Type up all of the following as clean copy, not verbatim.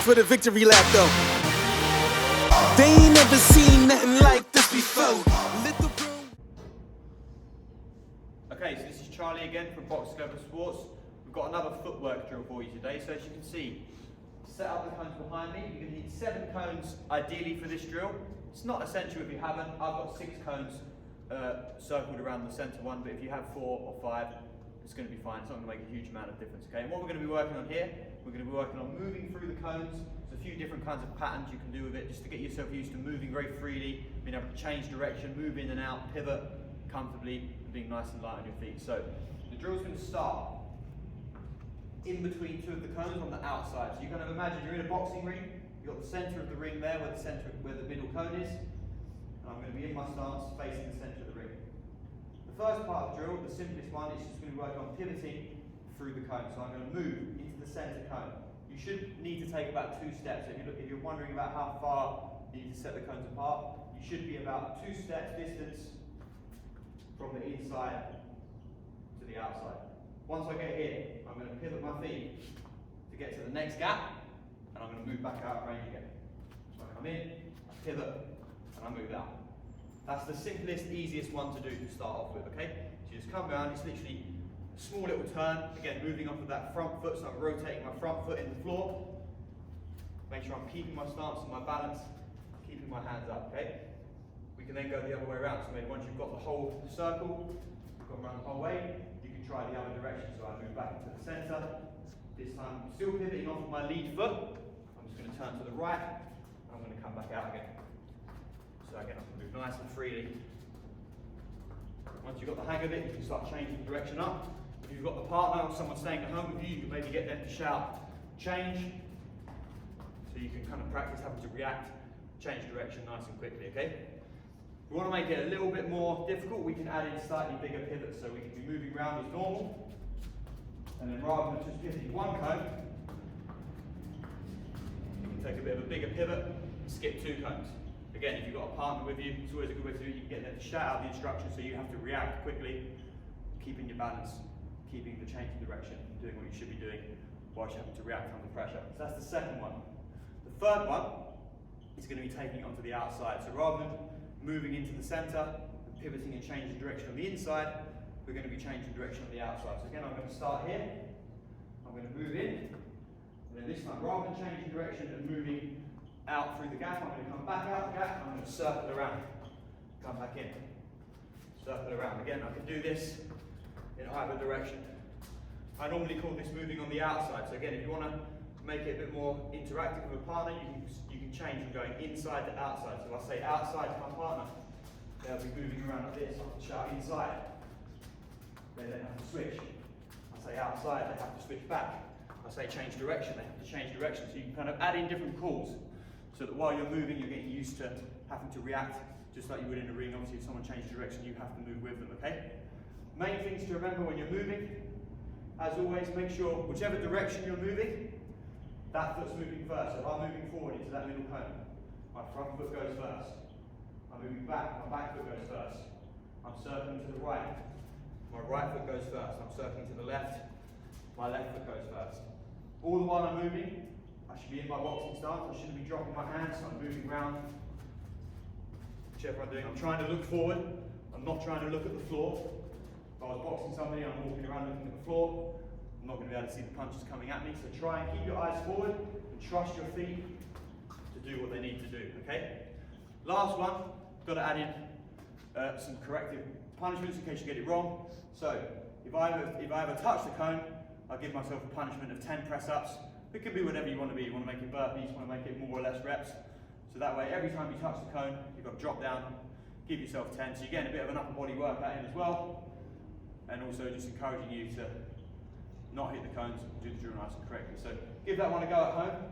for the victory lap though. They ain't never seen nothing like this before. Okay, so this is Charlie again from Box Global Sports. We've got another footwork drill for you today. So as you can see, set up the cones behind me. You're going to need 7 cones ideally for this drill. It's not essential if you haven't. I've got 6 cones circled around the centre one, but if you have 4 or 5, it's going to be fine. It's not going to make a huge amount of difference. Okay, and what we're going to be working on here, we're going to be working on moving through the cones. There's a few different kinds of patterns you can do with it, just to get yourself used to moving very freely, being able to change direction, move in and out, pivot comfortably, and being nice and light on your feet. So the drill's going to start in between 2 of the cones on the outside. So you kind of imagine you're in a boxing ring. You've got the centre of the ring there, where the middle cone is. And I'm going to be in my stance facing the centre of the ring. The first part of the drill, the simplest one, is just going to be working on pivoting through the cone. So I'm going to move into the centre cone. You should need to take about 2 steps. If you're wondering about how far you need to set the cones apart, you should be about 2 steps distance from the inside to the outside. Once I get here, I'm going to pivot my feet to get to the next gap, and I'm going to move back out of range again. So I come in, I pivot, and I move out. That's the simplest, easiest one to do to start off with, okay? So you just come around, it's literally a small little turn, again moving off of that front foot, so I'm rotating my front foot in the floor. Make sure I'm keeping my stance and my balance, keeping my hands up, okay? We can then go the other way around, so maybe once you've got the whole circle, you've gone around the whole way, you can try the other direction. So I move back into the centre. This time I'm still pivoting off of my lead foot. I'm just going to turn to the right, and I'm going to come back out again. So again, I can move nice and freely. Once you've got the hang of it, you can start changing the direction up. If you've got the partner or someone staying at home with you, you can maybe get them to shout, change. So you can kind of practice having to react, change direction nice and quickly, okay? If we want to make it a little bit more difficult, we can add in slightly bigger pivots, so we can be moving around as normal, and then rather than just pivoting one cone, you can take a bit of a bigger pivot and skip 2 cones. Again, if you've got a partner with you, it's always a good way to do it. You can get them to shout out the instructions, so you have to react quickly, keeping your balance, keeping the change in direction, doing what you should be doing whilst you're having to react under pressure. So that's the second one. The third one is going to be taking it onto the outside. So rather than moving into the centre and pivoting and changing direction on the inside, we're going to be changing direction on the outside. So again, I'm going to start here, I'm going to move in, and then this time, rather than changing direction and moving out through the gap, I'm going to come back out the gap, and I'm going to circle around, come back in, circle around. Again, I can do this in either direction. I normally call this moving on the outside. So again, if you want to make it a bit more interactive with a partner, you can change from going inside to outside. So if I say outside to my partner, they'll be moving around like this. I can shout inside. They then have to switch. I say outside, they have to switch back. I say change direction, they have to change direction. So you can kind of add in different calls, so that while you're moving, you're getting used to having to react, just like you would in a ring. Obviously, if someone changes direction, you have to move with them, okay? Main things to remember when you're moving, as always, make sure whichever direction you're moving, that foot's moving first. So if I'm moving forward into that middle cone, my front foot goes first. I'm moving back, my back foot goes first. I'm circling to the right, my right foot goes first. I'm circling to the left, my left foot goes first. All the while I'm moving, I should be in my boxing stance. I shouldn't be dropping my hands, so I'm moving around. Whichever I'm doing, I'm trying to look forward. I'm not trying to look at the floor. If I was boxing somebody and I'm walking around looking at the floor, I'm not going to be able to see the punches coming at me. So try and keep your eyes forward and trust your feet to do what they need to do, okay? Last one, got to add in some corrective punishments in case you get it wrong. So if I ever touch the cone, I'll give myself a punishment of 10 press-ups. It could be whatever you want to be. You want to make it burpees, you want to make it more or less reps. So that way, every time you touch the cone, you've got to drop down, give yourself 10. So you're getting a bit of an upper body workout in as well. And also just encouraging you to not hit the cones, do the drill nice and correctly. So give that one a go at home.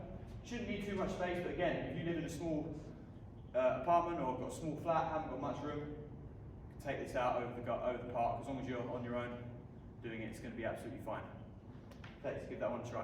Shouldn't need too much space, but again, if you live in a small apartment or got a small flat, haven't got much room, you can take this out over the park. As long as you're on your own doing it, it's going to be absolutely fine. Let's give that one a try.